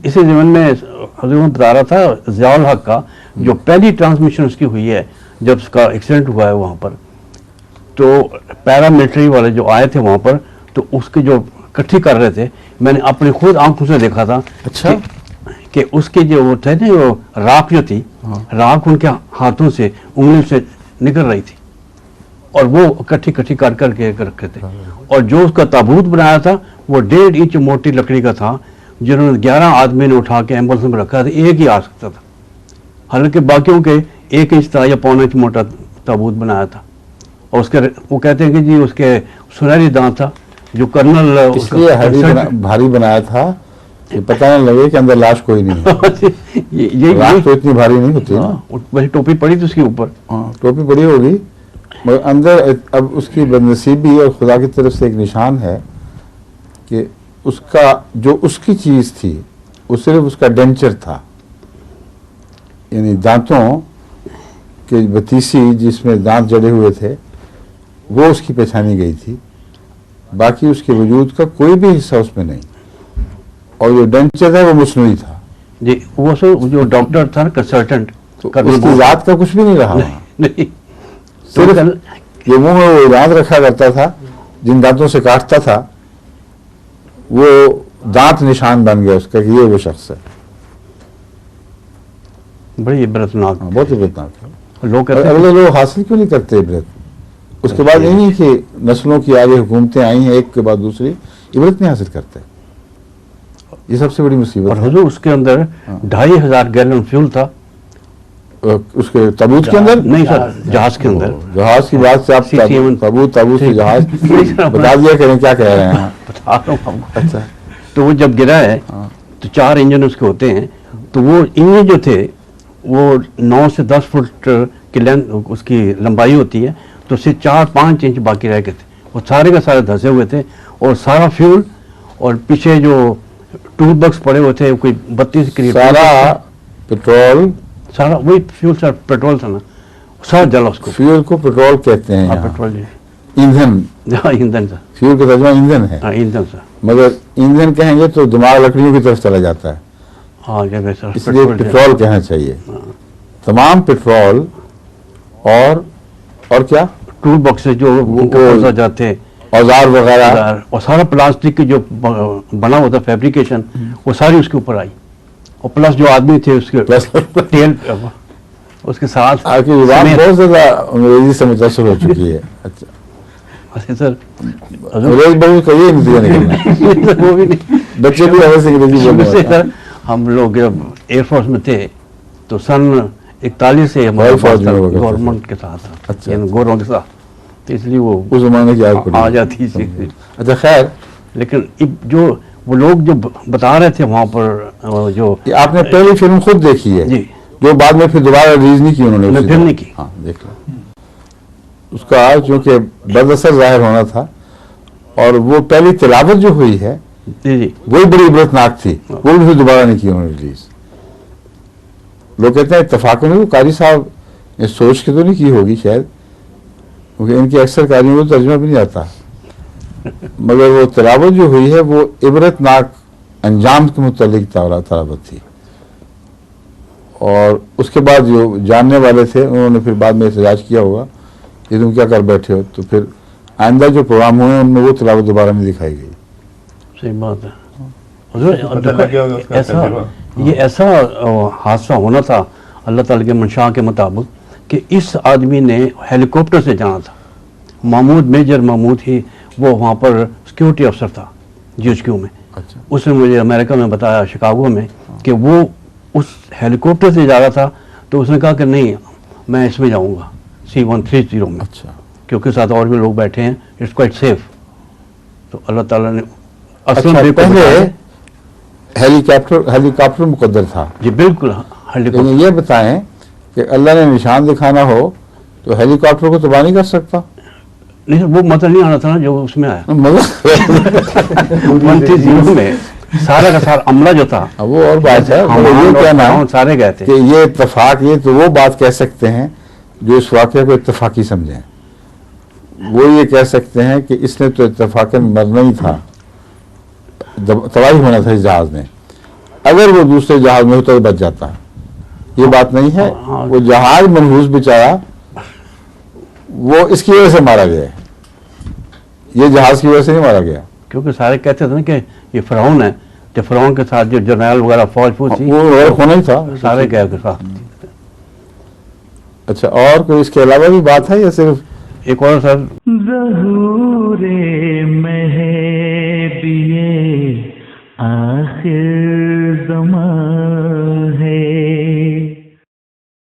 इसी ज़मीन में हजूर बता रहा था ज़ियाउल हक का जो पहली ट्रांसमिशन उसकी हुई है जब उसका एक्सीडेंट हुआ है वहाँ पर, तो पैरामिलिट्री वाले जो आए थे वहाँ पर, तो उसके जो इकट्ठी कर रहे थे, मैंने अपनी खुद आंखों से देखा था। अच्छा। कि उसके जो वो थे ना, वो राख जो थी, राख उनके हाथों से उंगली से निकल रही थी और वो इकट्ठी कर करके रखे थे। और जो उसका ताबूत बनाया था वो 1.5 इंच मोटी लकड़ी का था, जिन्होंने 11 आदमी ने उठा के एम्बुलेंस में रखा था, एक ही आ सकता था। हालांकि बाकियों के 1 इंच था या 1.25 इंच मोटा ताबूत बनाया था। और उसके वो कहते हैं कि जी उसके सुनहरी दांत था जो कर्नल, इसलिए भारी बनाया था कि पता न लगे कि अंदर लाश कोई नहीं है। लाश तो इतनी भारी नहीं होती ना। वही टोपी पड़ी थी उसके ऊपर। टोपी पड़ी होगी मगर अंदर अब उसकी बदनसीबी और खुदा की तरफ से एक निशान है कि उसका जो उसकी चीज़ थी वो सिर्फ उसका डेंचर था, यानी दांतों के बतीसी जिसमें दांत जड़े हुए थे वो उसकी पहचानी गई थी, बाकी उसके वजूद का कोई भी हिस्सा उसमें नहीं। और जो डेंचर था वो मसनूई था जी। वो जो डॉक्टर था कंसल्टेंट, तो उसकी जात का कुछ भी नहीं रहा। नहीं, सिर्फ ये मुंह में वो दांत रखा करता था, जिन दांतों से काटता था वो दांत निशान बन गया उसका कि ये वो शख्स है। बड़ी इबरतनाक, बहुत इबरतनाक है। लोग अगले लोग हासिल क्यों नहीं करते इबरत? उसके बाद ये नहीं कि नस्लों की आगे हुकूमतें आई हैं एक के बाद दूसरी, इबरत नहीं हासिल करते। ये सबसे बड़ी मुसीबत और है। हुजूर उसके अंदर 2500 गैलन फ्यूल था उसके ताबूत के अंदर? नहीं सर, जहाज के अंदर। जहाज की बात से आप ताबूत से जहाज बता दिया करें क्या कह रहे हैं? बता रहा हूँ आपको। अच्छा। तो वो जब गिरा है तो 4 इंजन उसके होते हैं, तो वो इंजन जो थे वो 9 से 10 फुट की लेंथ उसकी लंबाई होती है, तो उससे 4-5 इंच बाकी रह गए थे। वो सारे का सारे धंसे हुए थे और सारा फ्यूल और पीछे जो टूल बक्स पड़े हुए थे कोई 32 करीब, सारा पेट्रोल, सारा वही फ्यूल सर, पेट्रोल था ना, सारा जला उसको। फ्यूल को पेट्रोल कहते हैं। पेट्रोल जी, ईंधन। हाँ ईंधन सर। फ्यूल का तर्जुमा ईंधन है। हाँ ईंधन सर। मगर ईंधन कहेंगे तो दिमाग लकड़ियों की तरफ चला जाता है। हाँ जगह सर, इसलिए पेट्रोल कहना चाहिए। तमाम पेट्रोल और क्या टूल बॉक्स जो जाते हैं, औजार वगैरह, और सारा प्लास्टिक की जो बना हुआ था फैब्रिकेशन, वो सारी उसके ऊपर आई। और प्लस जो आदमी थे उसके तेल उसके साथ। आपकी जुबान बहुत ज्यादा अंग्रेजी से मुतासर हो चुकी है। अच्छा सर, रोज बहू का ये नतीजा निकलना वो भी नहीं, बच्चे भी अवश्य अंग्रेजी बोलते हैं। सर हम लोग जब एयरफोर्स में थे तो सन 41 से हमारे गवर्नमेंट के साथ था। अच्छा। गवर्नमेंट के साथ, तो इसलिए वो उस जमाने की आ जाती थी। अच्छा खैर, लेकिन जो वो लोग जो बता रहे थे वहाँ पर, जो आपने पहली फिल्म खुद देखी है जी, जो बाद में फिर दोबारा रिलीज नहीं की उन्होंने? फिर नहीं की। हाँ देख लो। उसका चूंकि बदअसर जाहिर होना था और वो पहली तिलावत जो हुई है जी जी वही बड़ी इबरतनाक थी, वो भी फिर दोबारा नहीं की उन्होंने रिलीज। लोग कहते हैं इत्तफाक में वो कारी साहब ने सोच के तो नहीं की होगी शायद, क्योंकि इनकी अक्सर कारियों को तर्जुमा भी नहीं आता, मगर वो तिलावत जो हुई है वो इबरतनाक अंजाम के मुतालिक तिलावत थी। और उसके बाद जो जानने वाले थे उन्होंने फिर बाद में एहतजाज किया होगा कि तुम क्या कर बैठे हो, तो फिर आइंदा जो प्रोग्राम हुए उनमें वो तिलावत दोबारा नहीं दिखाई गई। सही बात है। ऐसा हादसा होना था अल्लाह ताला के मंशा के मुताबिक कि इस आदमी ने हेलीकॉप्टर से जाना था। महमूद, मेजर महमूद ही वो वहाँ पर सिक्योरिटी अफसर था GHQ में। अच्छा। उसने उसने मुझे अमेरिका में बताया, शिकागो में, कि वो उस हेलीकॉप्टर से जा रहा था, तो उसने कहा कि नहीं मैं इसमें जाऊँगा C-130 में। अच्छा। क्योंकि साथ और भी लोग बैठे हैं, इट्स क्वाइट सेफ। तो अल्लाह ताला ने अच्छा, पहले हेलीकॉप्टर मुकद्दर था जी, बिल्कुल हेलीकॉप्टर। लेकिन ये बताएं कि अल्लाह ने निशान दिखाना हो तो हेलीकॉप्टर को तबाह नहीं कर सकता? नहीं वो मतलब नहीं आना था ना जो उसमें आया। मगर 130 में सारा का सारा अमला जो था वो और बात है। ये कहना सारे गए थे कि ये इत्तफाक, ये तो वो बात कह सकते हैं जो इस वाक़े को इत्तफाकी समझें। वो ये कह सकते हैं कि इसने तो इत्तफाकन मरना ही था, तबाही होना था इस जहाज में, اگر وہ دوسرے جہاز میں ہوتا تو بچ جاتا. یہ بات نہیں ہے. ہاں. وہ جہاز منحوس بیچارہ وہ اس کی وجہ سے مارا گیا ہے, یہ جہاز کی وجہ سے نہیں مارا گیا. کیونکہ سارے کہتے تھے نا کہ یہ فرعون ہے, جو فرعون کے ساتھ جو جرنیل وغیرہ فوج تھی وہ غرق ہونا ہی تھا. سارے گئے کے ساتھ. اچھا, اور کوئی اس کے علاوہ بھی بات ہے یا صرف ایک اور سر ظہور